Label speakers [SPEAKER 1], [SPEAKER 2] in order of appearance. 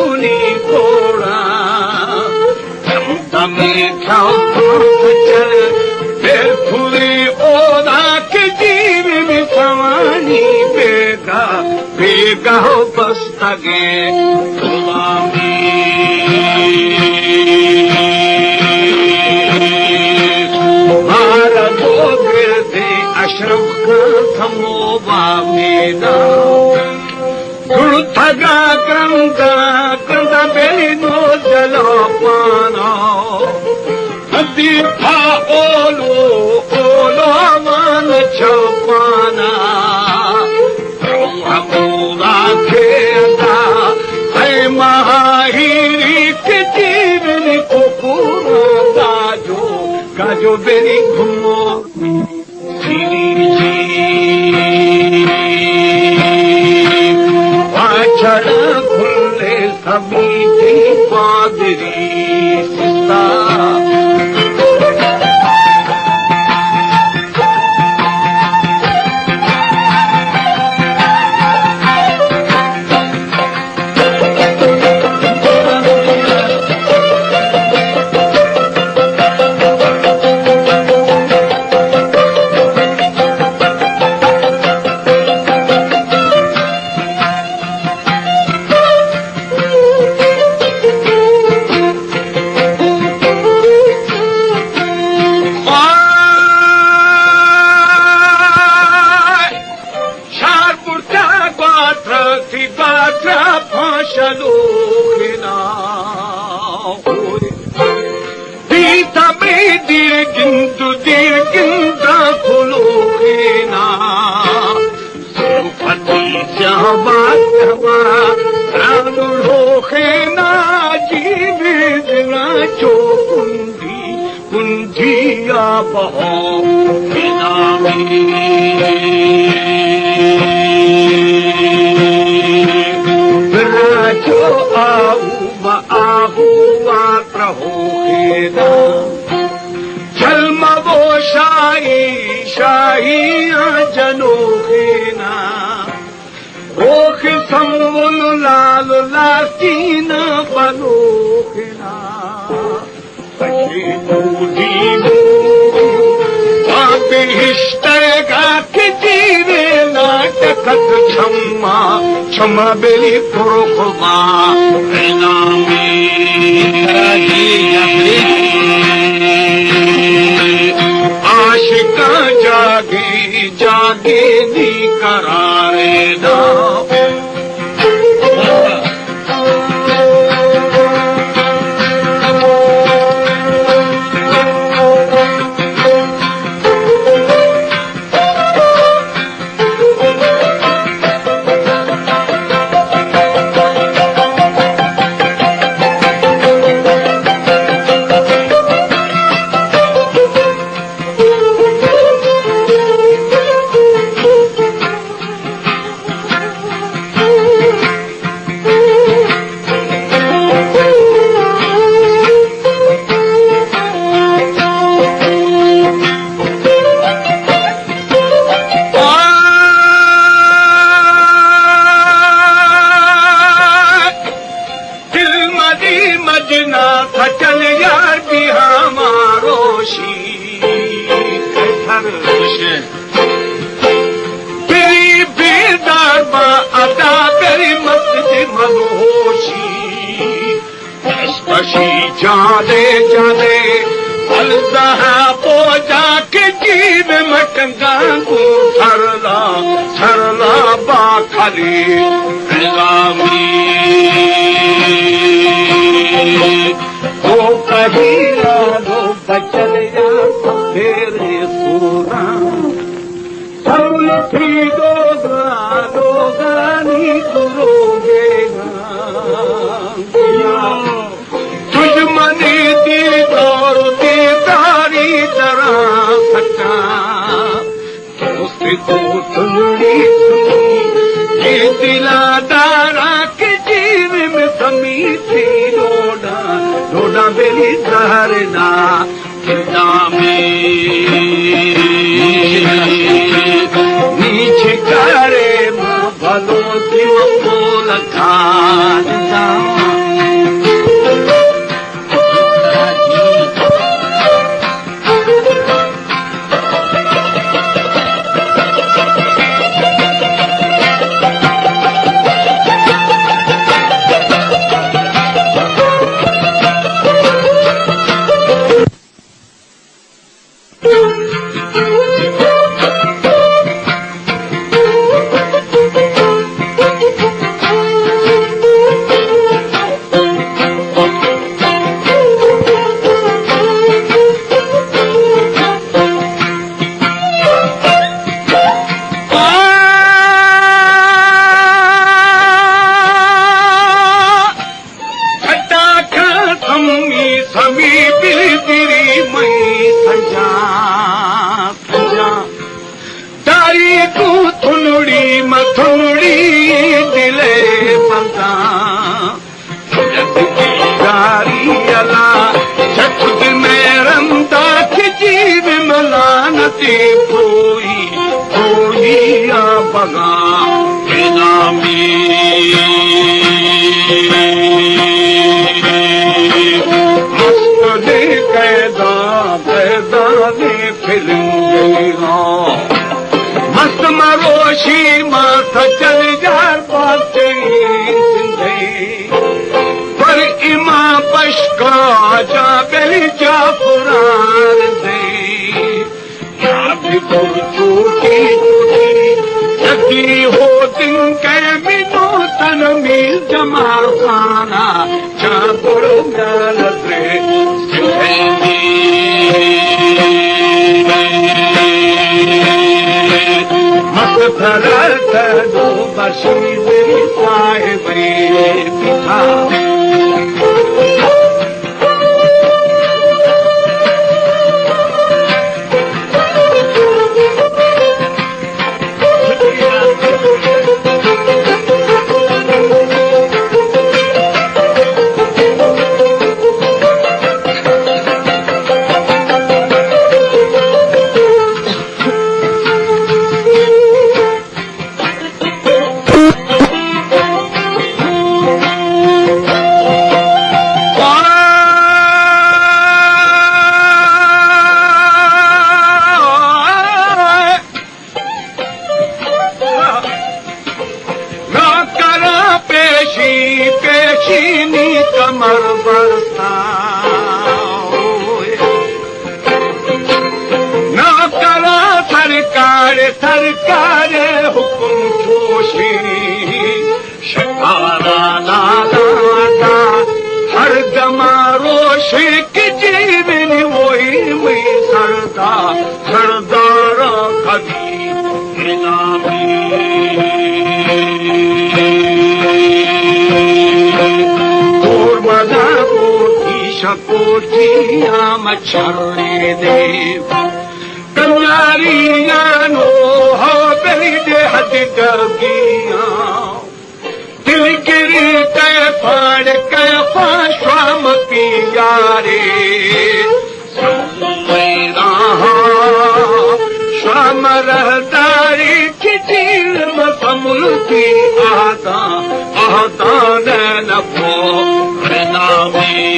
[SPEAKER 1] पूरी कोड़ा में चल पूरी ओदा के जीव में सवानी बेगा बेगा बस तगे अशरफ थमो बामेदा थगा कंदा बेली नो जलो पाना दीपा ओलो ओलो मान छपाना ब्रह्मोला खेदा है महाहिरी के जीवन को पूरा गाजो बेली घुमो पाछड़ खुले सभी थी पादरी सिता क्षमा बेली पुरुखमा आशिका जागे जागे नी करारे ना जाने जाने अलदा पो जाके जीव मटंगा को सरला सरला बाखली गुलामी ओ कहिला लो बचलिया तेरे सोना सब थी दोगानी करोगे दुश्मनी दी दौर दी तारी तरह सच्चा दोस्ती को सुनी ये दिला दारा के जीव में समी थी डोडा डोडा बेली सहरना कितना में नीचे करे भलो दिल को लखा ते कोई बगा नामी मस्तने कैदा पैदाने फिरेगा मस्त मरोशी माथा चल जार बाते पर इमा पशका जा बेली जा पुरान दे या भी चोटी जगी हो दिन के मिनो तन मील जमाल खाना चापुर नजरे मत फरत दो बशीरे साहिबे पिता पेशीनी कमर बरसा न करा सरकार हुकुम ठोशी शिकारा लाला हर दमारो शेख जीवन वही सरदार कभी कोठिया मच्छरे देव कन्यारिया नो हो बेली दे हद गगिया दिल गिरी कैफाड़ कैफा श्वाम पिया रे श्वाम रहदारी खिचील मसमुलती आता न भो नामी